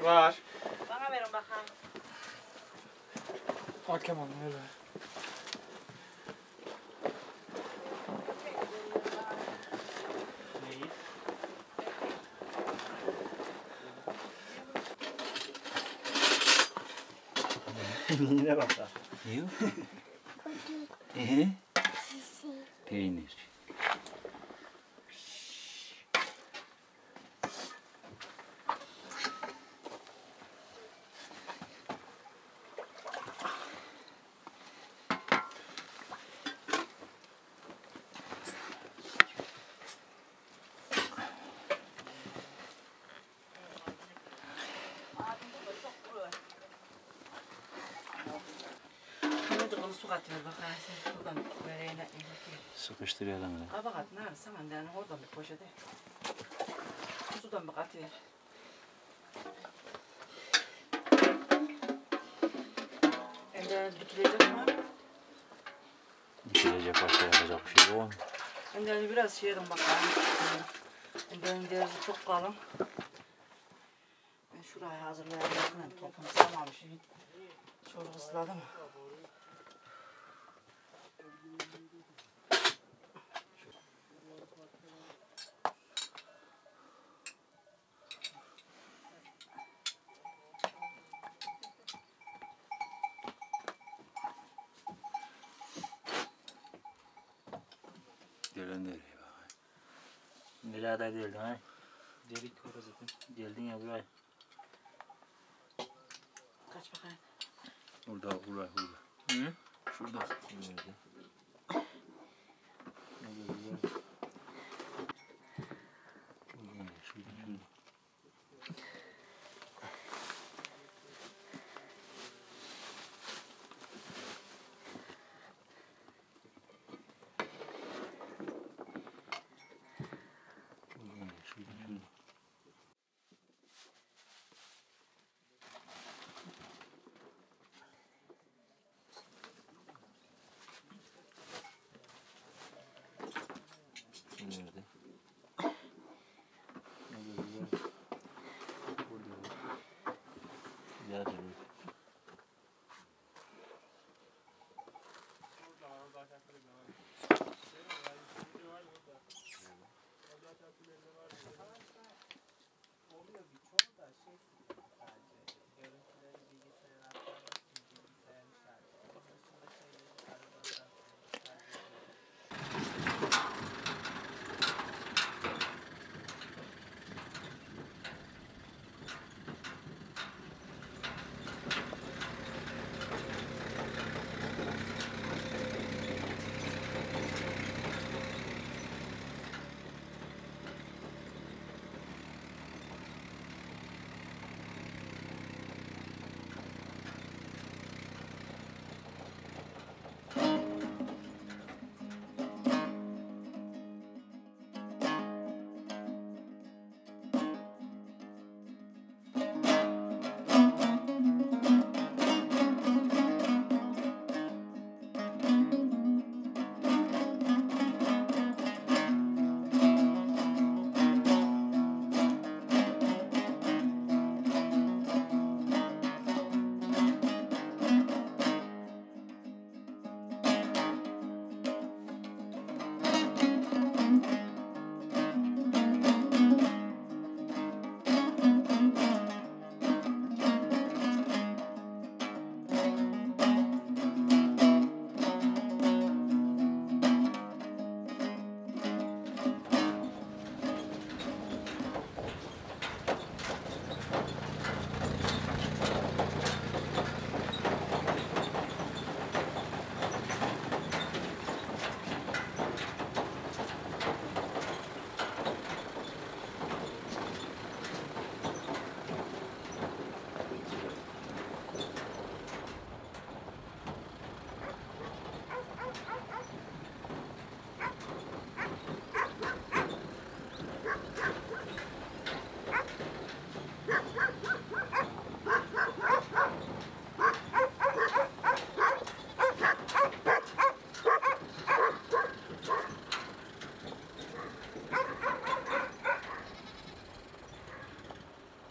Var. Bana verin bakalım. Al Kemal ver. Yine bak ha. Ne o? Peynir. Su katıyor bak ha sen buradan böreğine Sıkıştıralım da. kabak at ne sana yani oradan bir poşete. Sudan bak atıyor. Ende dikilecek mi? Dikilecek başka yapacak bir şey yok. Ende biraz şey yedim bakalım. Ende'nin derisi çok kalın. Ben şurayı hazırlayayım. Topunu samamışım. Çok ısladım. Gelen nereye bak. Nerede geldin ha? Delik orası zaten. Geldin ya buraya. Kaç bakayım. Burada. Hı? Şurada. Nerede?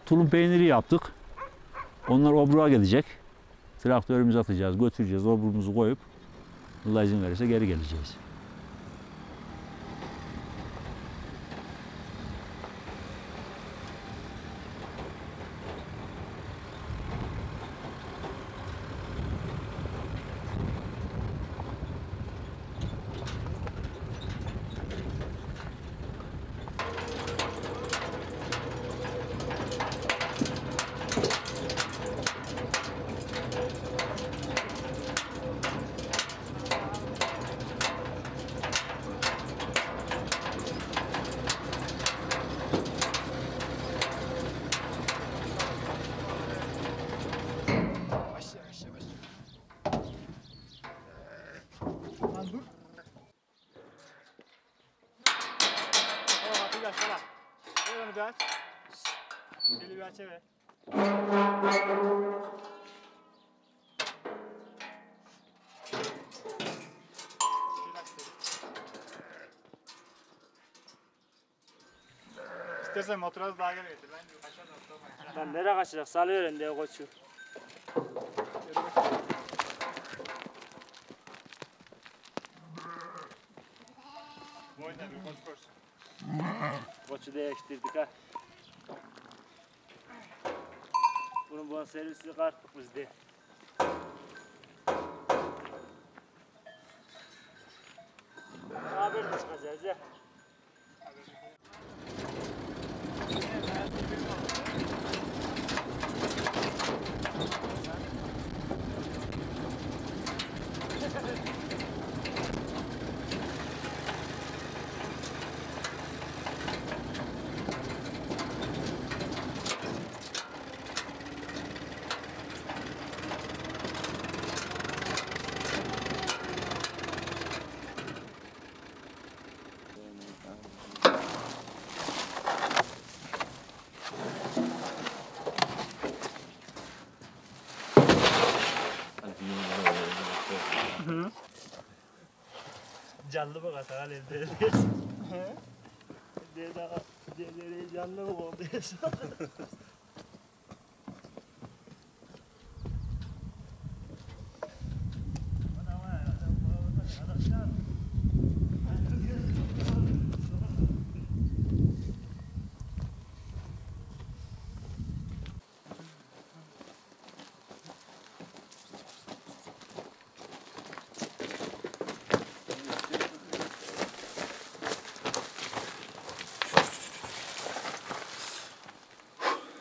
Tulum peyniri yaptık. Onlar obruğa gidecek. Traktörümüzü atacağız, götüreceğiz, obruğumuzu koyup Allah izin verirse geri geleceğiz. İstersen motoru az daha geri getir. Lan nereye kaçacak? Salıveren diye koçu. Boyuna bir koş koş. Koçu değiştirdik ha. Bunun bon servisi karttık bizde. Haber de çıkacağız ya. Canlı mı katar evde? Dedi canlı mı oldu?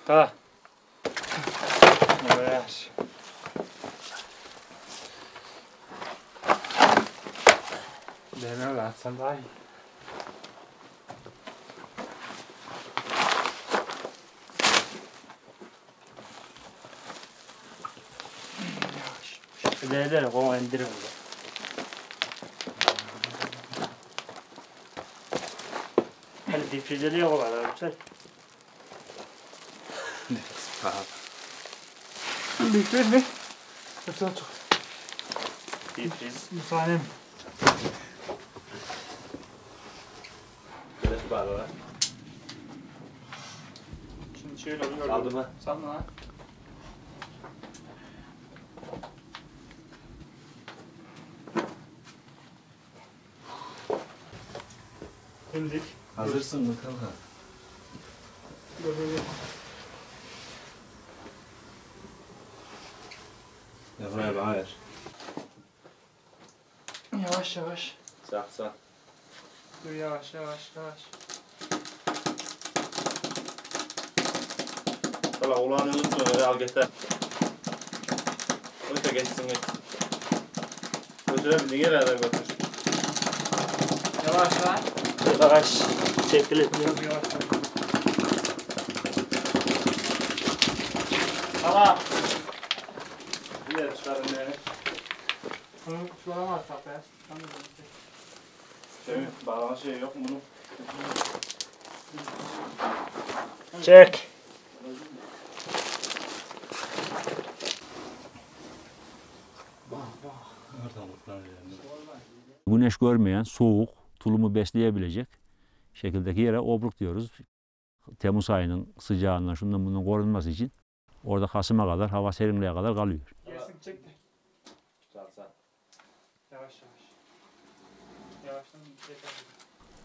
Ta. Yavaş. Dene öyle atsan daha iyi. Değerler konu indirim. Hani dipçiciliğe o kadar güzel. Büyükler mi? Yoksa çok. Dipçiz. Müsaade mi? Şöyle bağlı var. Şimdi şöyle oluyor. Saldı mı? Salma ha. İndik. Hazırsın mı kanka? Böyle. Ya buraya bana ver. Yavaş yavaş. Sağ. Dur yavaş yavaş yavaş. Valla kulağını unutma öyle al getir. Öte geçsin. Götürebildin gel hadi götür. Yavaş lan. Yavaş. Çekilir. Biraz yavaş. Tamam. Bir de çıkarın beni. Bunu şuramazsak ya. Şey mi? Bağlama şey yok mu bunun? Çek. Güneş görmeyen, soğuk, tulumu besleyebilecek şekildeki yere obruk diyoruz. Temmuz ayının sıcağından, şundan bundan korunması için Orada Kasım'a kadar, hava serinliğe kadar kalıyor. Gelsin çek de. Tutarsa. Yavaş yavaş. Yavaştan yeter.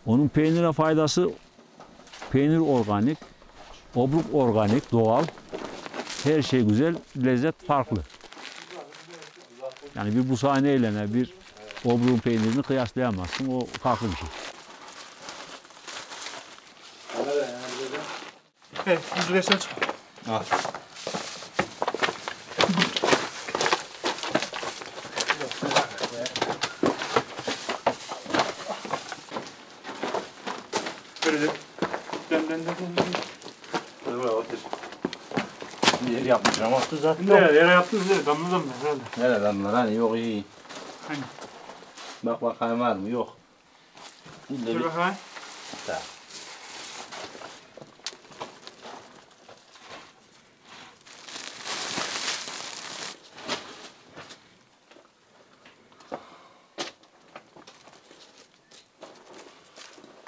Onun peynire faydası, peynir organik, obruk organik, doğal. Her şey güzel, lezzet farklı. Yani bir bushaneyle bir obruğun peynirini kıyaslayamazsın, o farklı bir şey. Evet, 100 lirasına çık. Al. Böyle dön. Dön. Dur buraya otur. Bir yer yapmış ama. Ne yere yaptınız değil, damladan mı herhalde? Nereden var hani yok iyi. Hani? Bak bakayım var mı yok. Dur bakayım. Tamam.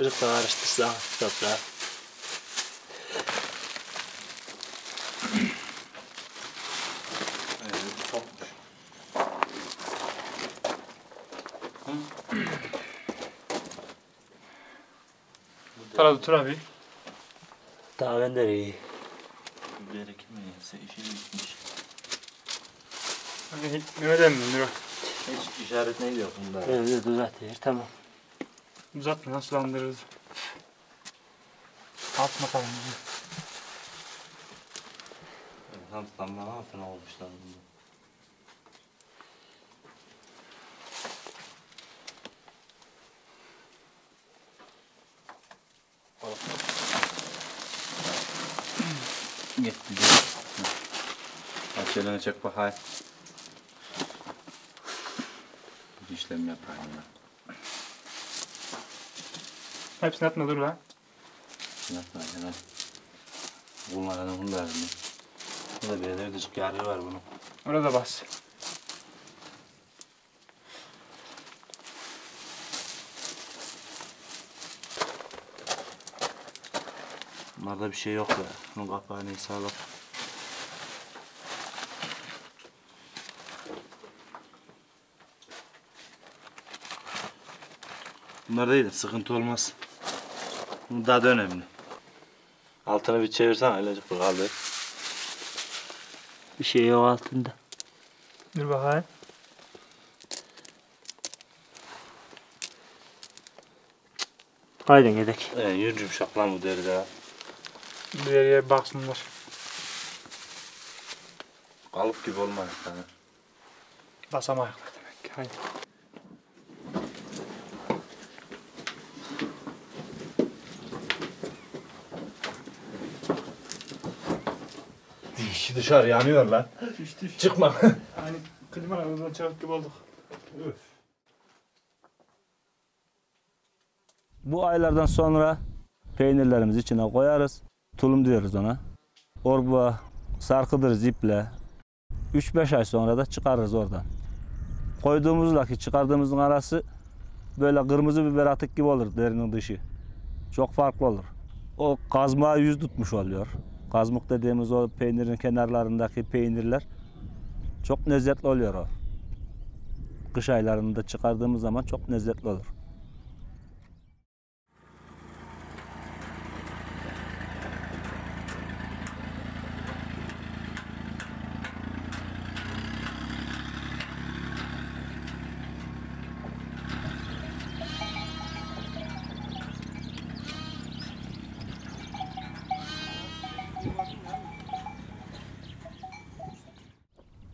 Biraz daha karıştırsana toprağı. Tara dur abi. Daha ben de iyi. Biberi kime yese işi bitmiş. Öyle mi? Dur. Hiç işaret neydi yok bunda. Evet uzatıyor tamam. Uzatma nasıl andırırız? At bakalım. Tam ne yapın olmuş lan bunda. Gitti. Aç elini çek bakayım. Bir işlem yapayım ya. Hepsini atma dur lan. Yapma hemen. Bunların bunların. Burada bir yerde küçük yarı var bunun. Orada bas. Bunlarda bir şey yok ya. Bunun kapağını sağlam. Bunlar değil de sıkıntı olmaz. Bu daha da önemli. Altını bir çevirsen ailecek bu kaldı. Bir şey yok altında. Dur bakayım. Haydi gidelim. Yumuşak lan bu deride. Bir yere baksınlar. Kalıp gibi olmaz yani. Basamayaklar demek ki. Haydi. Dişi dışarı yanıyor lan. Düş. Çıkma. Hani klima arabadan çabuk gibi olduk. Bu aylardan sonra peynirlerimizi içine koyarız. Tulum diyoruz ona. Orba sarkıdırız iple. 3-5 ay sonra da çıkarırız oradan. Koyduğumuzla ki çıkardığımızın arası böyle kırmızı biber atık gibi olur derinin dışı. Çok farklı olur. O kazmağa yüz tutmuş oluyor. Kazmuk dediğimiz o peynirin kenarlarındaki peynirler çok lezzetli oluyor o. Kış aylarında çıkardığımız zaman çok lezzetli olur.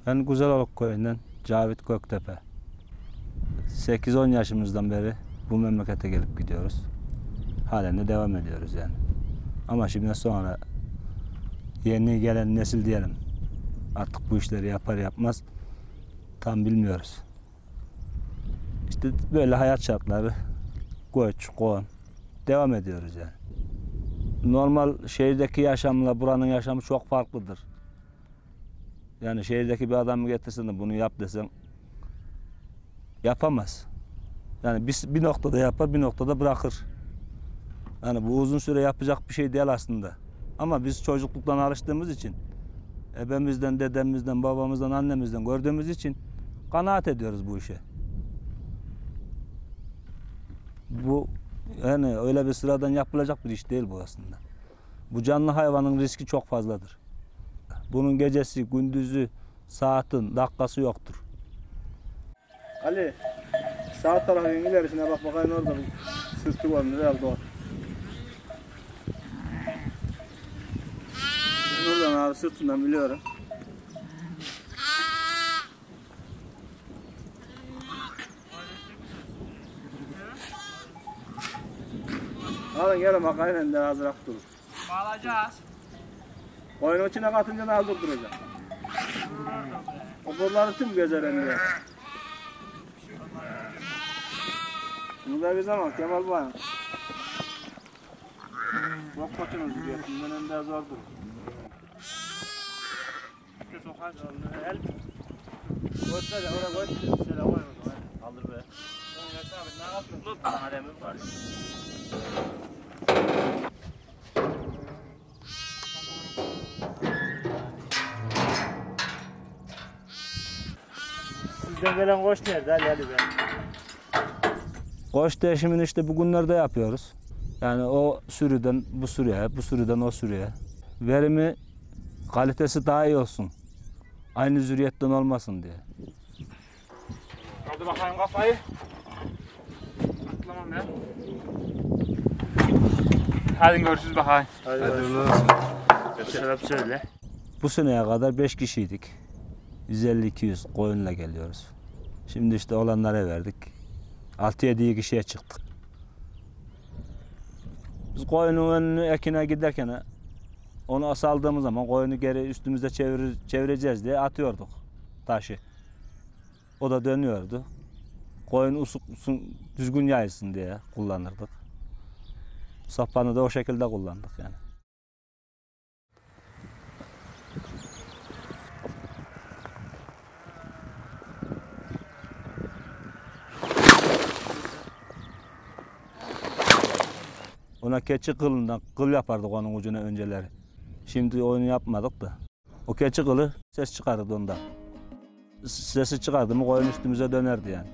Ben Güzeloluk köyünden Cavit Göktepe. 8-10 yaşımızdan beri bu memlekete gelip gidiyoruz. Halen de devam ediyoruz yani. Ama şimdi sonra yeni gelen nesil diyelim. Artık bu işleri yapar yapmaz tam bilmiyoruz. İşte böyle hayat şartları, göç, koğun devam ediyoruz yani. Normal şehirdeki yaşamla buranın yaşamı çok farklıdır. Yani şehirdeki bir adamı getirsin de bunu yap desen yapamaz. Yani bir noktada yapar, bir noktada bırakır. Yani bu uzun süre yapacak bir şey değil aslında. Ama biz çocukluktan alıştığımız için ebemizden, dedemizden, babamızdan, annemizden gördüğümüz için kanaat ediyoruz bu işe. Bu yani öyle bir sıradan yapılacak bir iş değil bu aslında. Bu canlı hayvanın riski çok fazladır. Bunun gecesi, gündüzü, saatin, dakikası yoktur. Ali, sağ tarafın ilerisine bak bakayım, orada bir sırtı var mı? Herhalde o. Oradan abi, sırtından biliyorum. Alın gelin bak, aynen de hazır ak durur. Bağlayacağız. Koyunun içine katınca da durduracak. O kolları tüm gezeren diye. Bunu da bir zaman Kemal Bey. Bak kaçınız diyor. Bundan önde zor durur. El. Göster oraya göster. Selam var mı? Alır be. Ne yaptın? Tut. Ademim var. Sizden gelen koç nerede Ali Bey? Koç değişimini işte bugünlerde yapıyoruz. Yani o sürüden bu sürüye, bu sürüden o sürüye. Verimi, kalitesi daha iyi olsun. Aynı zürriyetten olmasın diye. Hadi bakayım kafayı. Atlamam ya. Hadi görüşürüz bakayım. Hadi sebep söyle. Bu seneye kadar 5 kişiydik. 150-200 koyunla geliyoruz. Şimdi işte olanlara verdik. 6-7 kişiye çıktık. Biz koyunun önünü ekine giderken onu saldığımız zaman koyunu geri üstümüze çevireceğiz diye atıyorduk taşı. O da dönüyordu. Koyun düzgün yayılsın diye kullanırdık. Sapanı da o şekilde kullandık yani. Ona keçi kılından kıl yapardık onun ucuna önceleri. Şimdi onu yapmadık da. O keçi kılı ses çıkarırdı ondan. Sesi çıkardı mı koyun üstümüze dönerdi yani.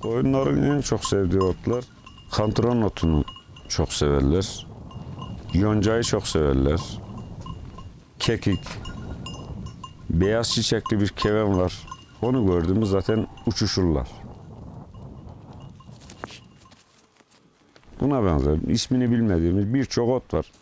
Koyunların en çok sevdiği otlar kantaron otunu çok severler. Yoncayı çok severler. Kekik. Beyaz çiçekli bir keven var. Onu gördüğümüz zaten uçuşurlar. Buna benzer ismini bilmediğimiz birçok ot var.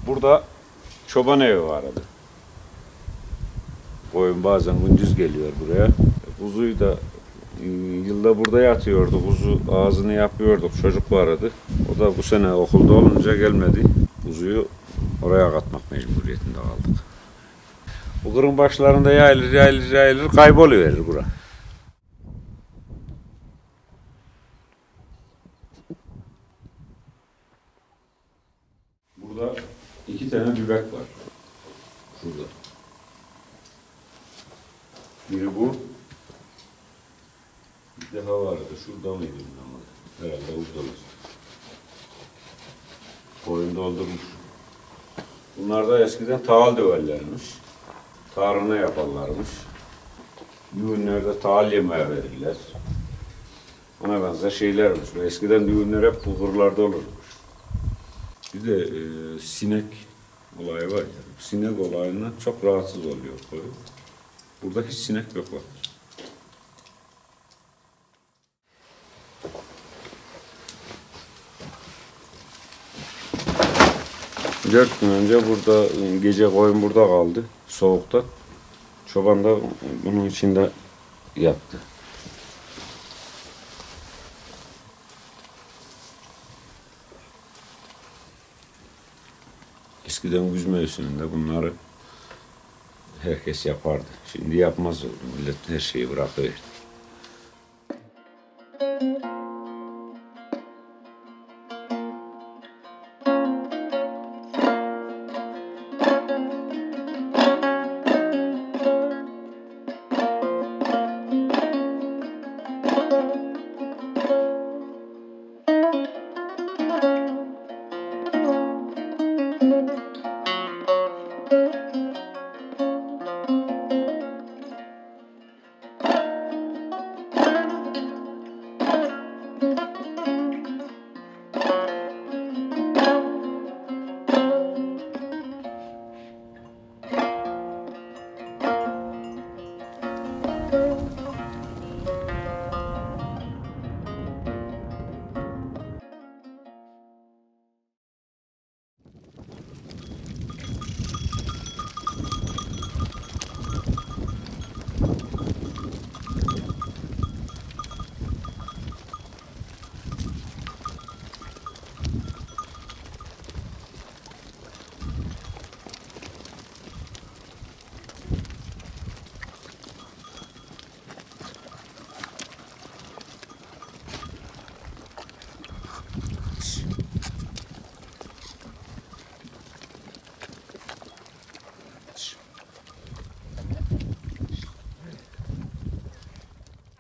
Burada çoban evi vardı. Koyun bazen gündüz geliyor buraya. Kuzuyu da yılda burada yatıyordu. Kuzu ağzını yapıyorduk. Çocuk vardı. O da bu sene okulda olunca gelmedi. Kuzuyu oraya katmak mecburiyetinde kaldık. Bu kırın başlarında yayılır kayboluverir bura. Burada 2 tane dübek var. Şurada. Biri bu. Bir defa vardı. Şurada mıydı? Herhalde buradalar. Koyun doldurmuş. Bunlar da eskiden tahıl döverlermiş. Tarhana yaparlarmış. Düğünlerde tahıl yemeğe verirler. Ona benzer şeylermiş. Eskiden düğünler hep bu kırlarda olurmuş. Bir de sinek olayı var. Sinek olayından çok rahatsız oluyor koyun. Burada hiç sinek yok bak. 4 gün önce burada gece koyun burada kaldı soğukta. Çoban da bunun içinde yattı. Eskiden güz mevsiminde bunları herkes yapardı. Şimdi yapmaz oldu. Millet her şeyi bırakıverdi.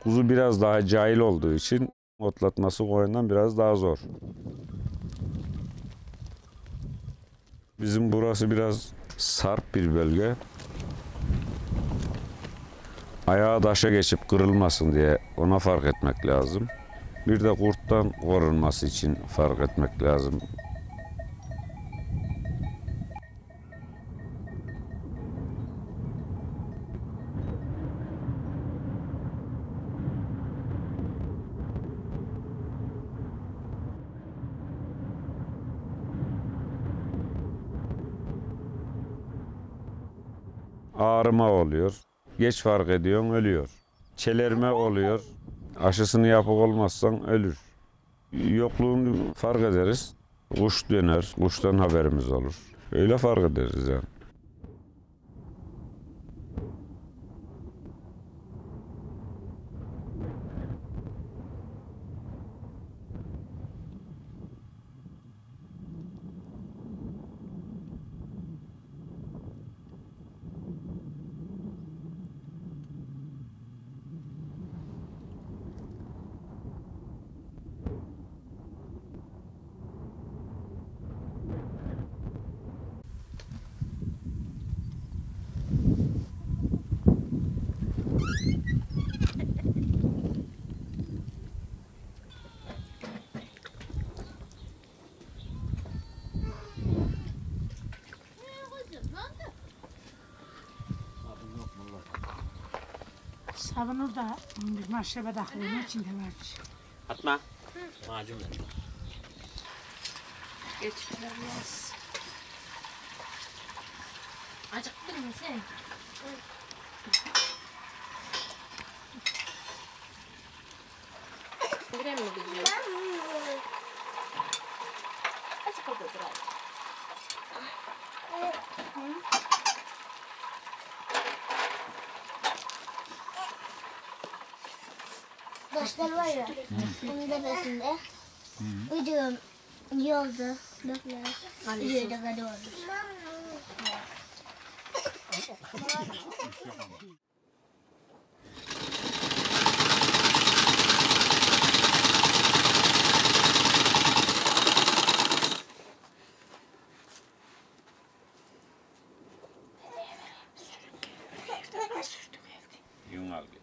Kuzu biraz daha cahil olduğu için otlatması koyundan biraz daha zor. Bizim burası biraz sarp bir bölge. Ayağı taşa geçip kırılmasın diye ona fark etmek lazım. Bir de kurttan korunması için fark etmek lazım. Ağrıma oluyor. Geç fark ediyorsun, ölüyor. Çelerme oluyor. Aşısını yapıp olmazsan ölür. Yokluğunu fark ederiz. Kuş döner, kuştan haberimiz olur. Öyle fark ederiz yani. Taban orada bir maşraba daklığının içinde varmış. Atma. Macun ver. Geç biraz. Acıktın mı sen? Buraya mı gidiyor? Azıcık orada duralım. Taşlar var ya, onun tepesinde. Uydurum, yolda, böyle, yürüdü kadar olmuş. Yunal gel.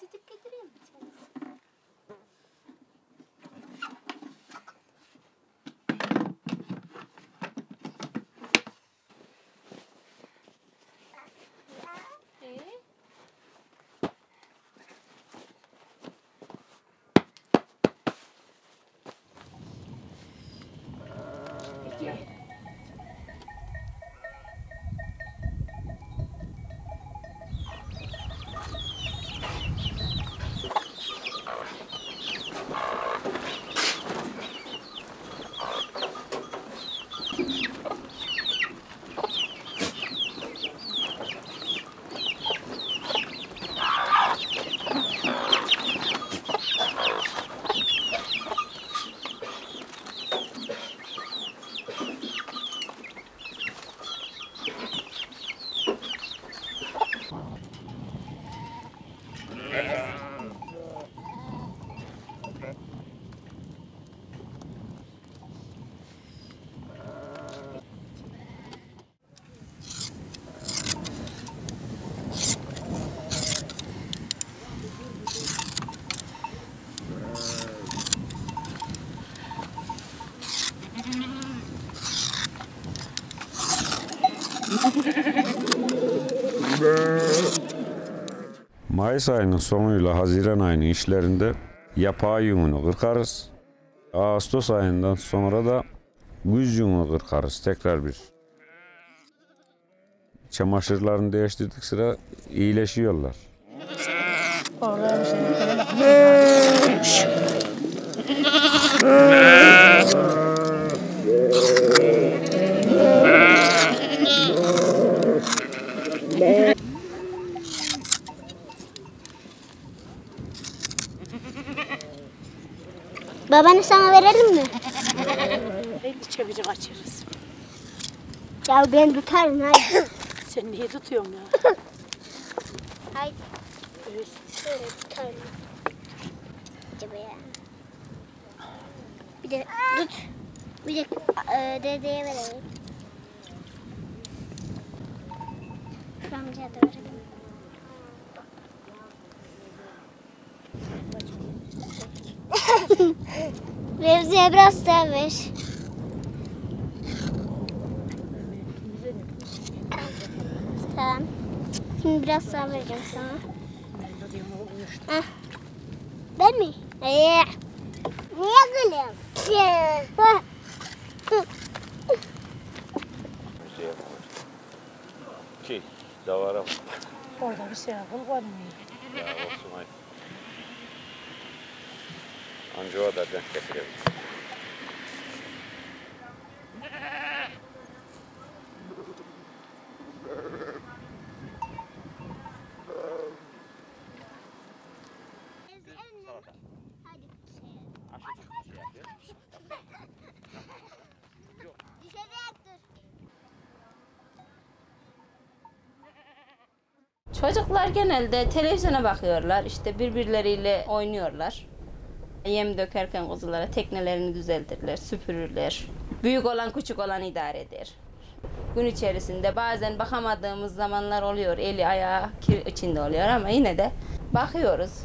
Çocuk getireyim mi? Mayıs ayının sonuyla Haziran ayının işlerinde yapağı yününü kırkarız. Ağustos ayından sonra da güz yününü kırkarız tekrar bir. Çamaşırlarını değiştirdik sıra iyileşiyorlar. Babanı sana verelim mi? Haydi çevici kaçırırız. Ya ben tutarım haydi. Sen niye tutuyorsun ya? Haydi. Şöyle tutarım. Acaba ya. Bir de tut. Bir de dedeye verelim. Amcaya da verelim. Revzi'ye biraz daha ver. Tamam. Şimdi biraz daha vereceğim sana. Ah. Ben mi? Niye gülüyorsun? Ki davara Orada bir şey akıl koymuyor. ya olsun ay. Anca o da denk getirebilir. Çocuklar genelde televizyona bakıyorlar, işte birbirleriyle oynuyorlar. Yem dökerken kuzulara teknelerini düzeltirler, süpürürler. Büyük olan küçük olan idare eder. Gün içerisinde bazen bakamadığımız zamanlar oluyor, eli ayağı kir içinde oluyor ama yine de bakıyoruz.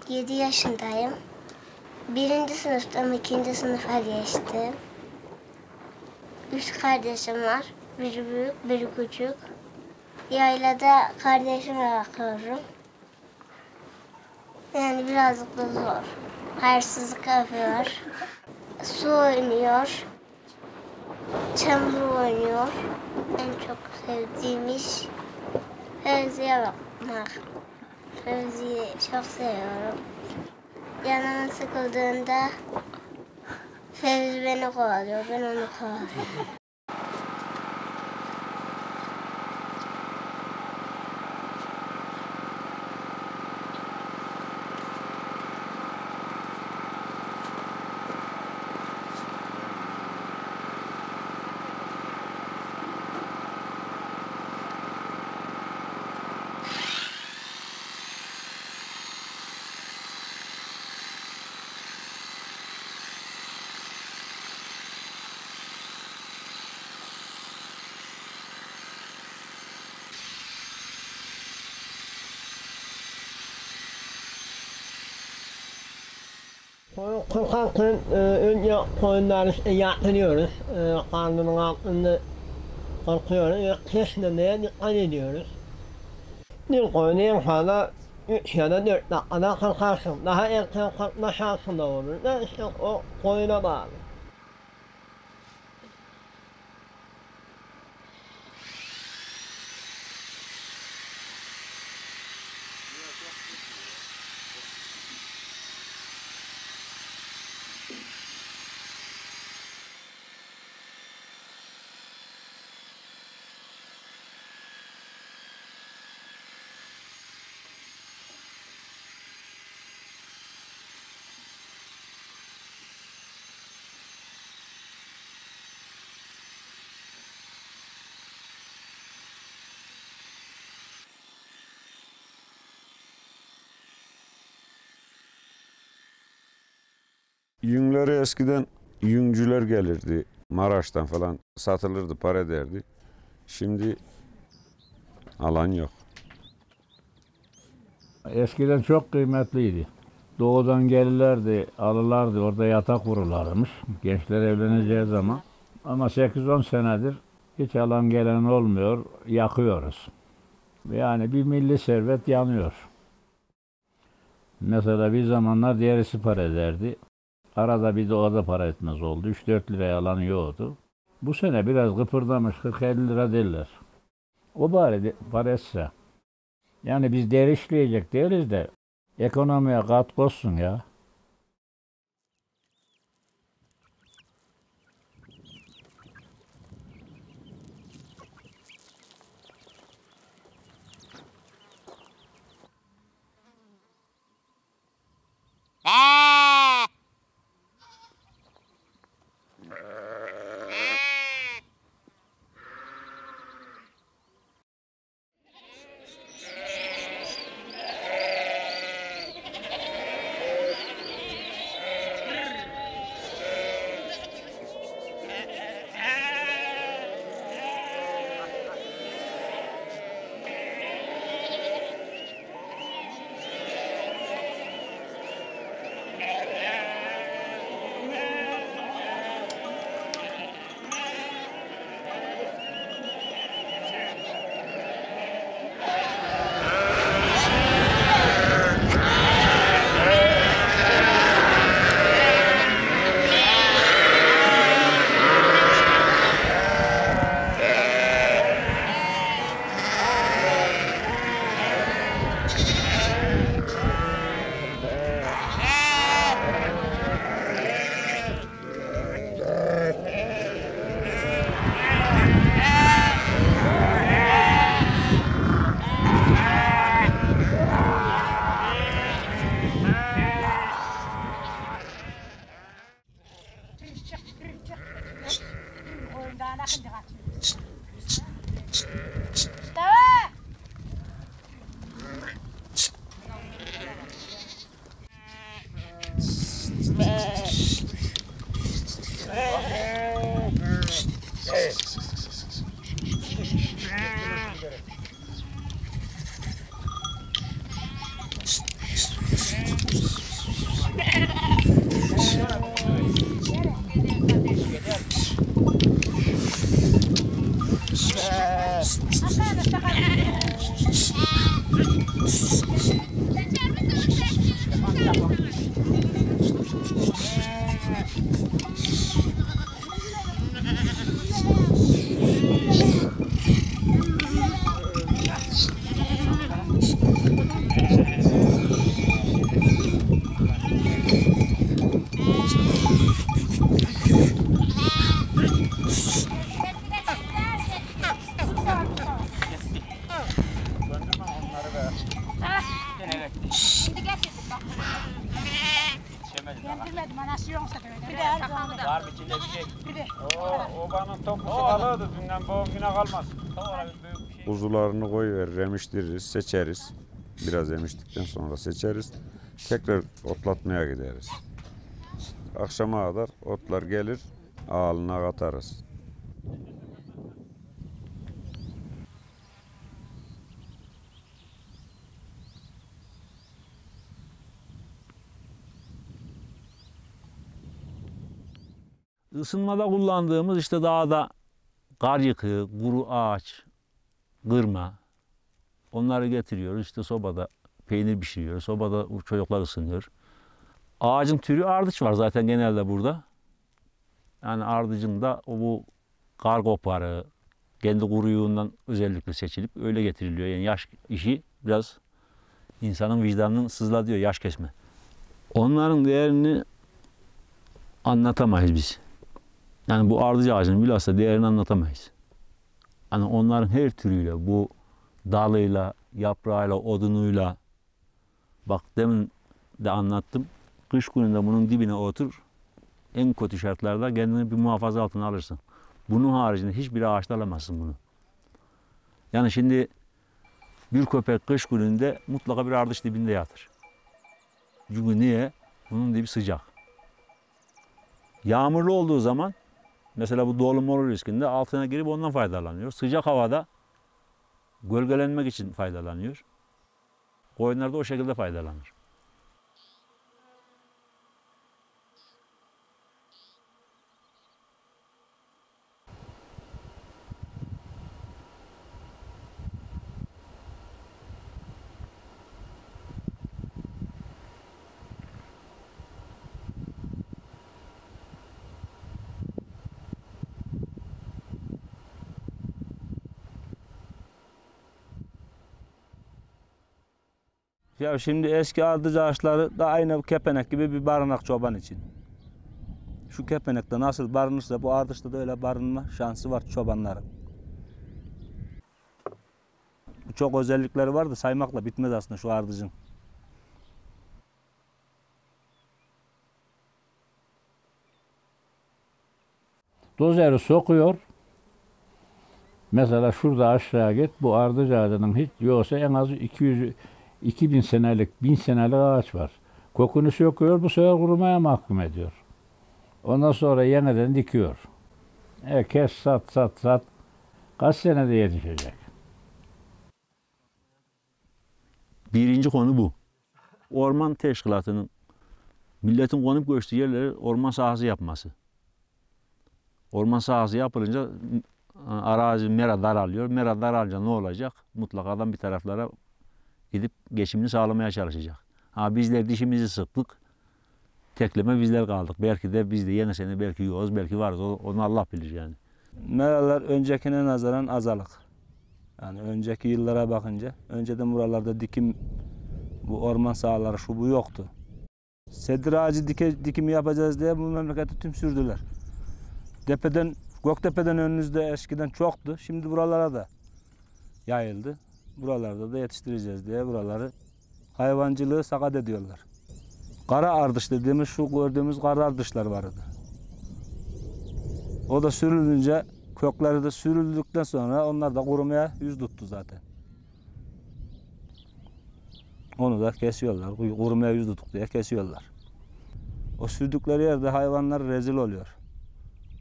7 yaşındayım. 1. sınıftan 2. sınıfa geçtim. 3 kardeşim var. Biri büyük, biri küçük. Yaylada kardeşime bakıyorum. Yani birazcık da zor. Hırsızlık yapıyor. Su oynuyor. Çamur oynuyor. En çok sevdiğim iş Fevzi'ye bakmak. Fevzi'yi çok seviyorum. Canım sıkıldığında Fevzi beni kovalıyor, ben onu kovalıyorum. Koyun kurkarken önce koyunları işte yatırıyoruz. Karnının altında korkuyoruz. Kesmemeye dikkat ediyoruz. Bir koyunu en fazla 3 ya da 4 dakikada kırkarsın. Daha erken kırkma şansın da olur da işte o koyuna bağlı. Yünleri eskiden yüncüler gelirdi. Maraş'tan falan satılırdı, para ederdi. Şimdi alan yok. Eskiden çok kıymetliydi. Doğudan gelirlerdi, alırlardı, orada yatak kururlarmış. Gençler evleneceği zaman. Ama 8-10 senedir hiç alan gelen olmuyor, yakıyoruz. Yani bir milli servet yanıyor. Mesela bir zamanlar derisi para ederdi. Arada bir de o da para etmez oldu. 3-4 liraya alan yoktu. Bu sene biraz kıpırdamış, 40-50 lira derler. O bari para etse. Yani biz deri işleyecek değiliz de ekonomiye katkı olsun ya. Ben bilmedim anası yoksa da öyle. Bir de her zaman Var mı içinde bir şey? Bir de. Obanın topusu kalırdı. Dünden bugün güne kalmaz. Büyük bir şey. Kuzularını koyuverir, emiştiririz, seçeriz. Biraz emiştikten sonra seçeriz. Tekrar otlatmaya gideriz. Akşama kadar otlar gelir, ağalına katarız. Isınmada kullandığımız işte dağda kar yıkığı, kuru ağaç, kırma. Onları getiriyoruz. İşte sobada peynir pişiriyoruz. Sobada çocuklar ısınıyor. Ağacın türü ardıç var zaten genelde burada. Yani ardıcın da bu kar koparı, kendi kuruyuğundan özellikle seçilip öyle getiriliyor. Yani yaş işi biraz insanın vicdanını sızlatıyor, yaş kesme. Onların değerini anlatamayız biz. Yani bu ardıç ağacının bilhassa değerini anlatamayız. Yani onların her türüyle, bu dalıyla, yaprağıyla, odunuyla, bak demin de anlattım. Kış gününde bunun dibine otur, en kötü şartlarda kendini bir muhafaza altına alırsın. Bunun haricinde hiçbir ağaçta alamazsın bunu. Yani şimdi bir köpek kış gününde mutlaka bir ardıç dibinde yatır. Çünkü niye? Bunun dibi sıcak. Yağmurlu olduğu zaman mesela bu dolum olur riskinde altına girip ondan faydalanıyor. Sıcak havada gölgelenmek için faydalanıyor. Koyunlar da o şekilde faydalanır. Ya şimdi eski ardıç ağaçları da aynı kepenek gibi bir barınak çoban için. Şu kepenekte nasıl barınırsa bu ardıçta da öyle barınma şansı var çobanların. Çok özellikleri var da saymakla bitmez aslında şu ardıcın. Dozeri sokuyor. Mesela şurada aşağı git, bu ardıç ağacının hiç yoksa en az 2000 senelik, 1000 senelik ağaç var. Kokunu söküyor, bu sefer kurumaya mahkum ediyor. Ondan sonra yeniden dikiyor. Kes, sat. Kaç senede yetişecek? Birinci konu bu. Orman teşkilatının milletin konup göçtüğü yerleri orman sahası yapması. Orman sahası yapılınca arazi mera daralıyor. Mera daralınca ne olacak? Mutlaka adam bir taraflara gidip geçimini sağlamaya çalışacak. Bizler dişimizi sıktık. Tekleme bizler kaldık. Belki de biz de yeni sene belki yoğuz, belki varız. Onu Allah bilir yani. Meralar öncekine nazaran azalık. Yani önceki yıllara bakınca, önceden buralarda dikim, bu orman sahaları şu bu yoktu. Sedir ağacı dikimi yapacağız diye bu memleketi tüm sürdüler. Göktepe'den önünüzde eskiden çoktu. Şimdi buralara da yayıldı. Buralarda da yetiştireceğiz diye buraları hayvancılığı sakat ediyorlar. Kara ardıç dediğimiz şu gördüğümüz kara ardıçlar vardı. O da sürülünce kökleri de sürüldükten sonra onlar da kurumaya yüz tuttu zaten. Onu da kesiyorlar. Kurumaya yüz tuttuk diye kesiyorlar. O sürdükleri yerde hayvanlar rezil oluyor.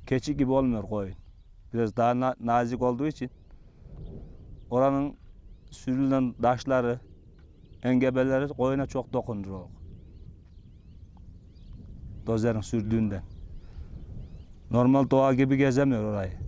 Keçi gibi olmuyor koyun. Biraz daha nazik olduğu için oranın sürülen taşları, engebeleri koyuna çok dokunduruyor. Dozerin sürdüğünden. Normal doğa gibi gezemiyor orayı.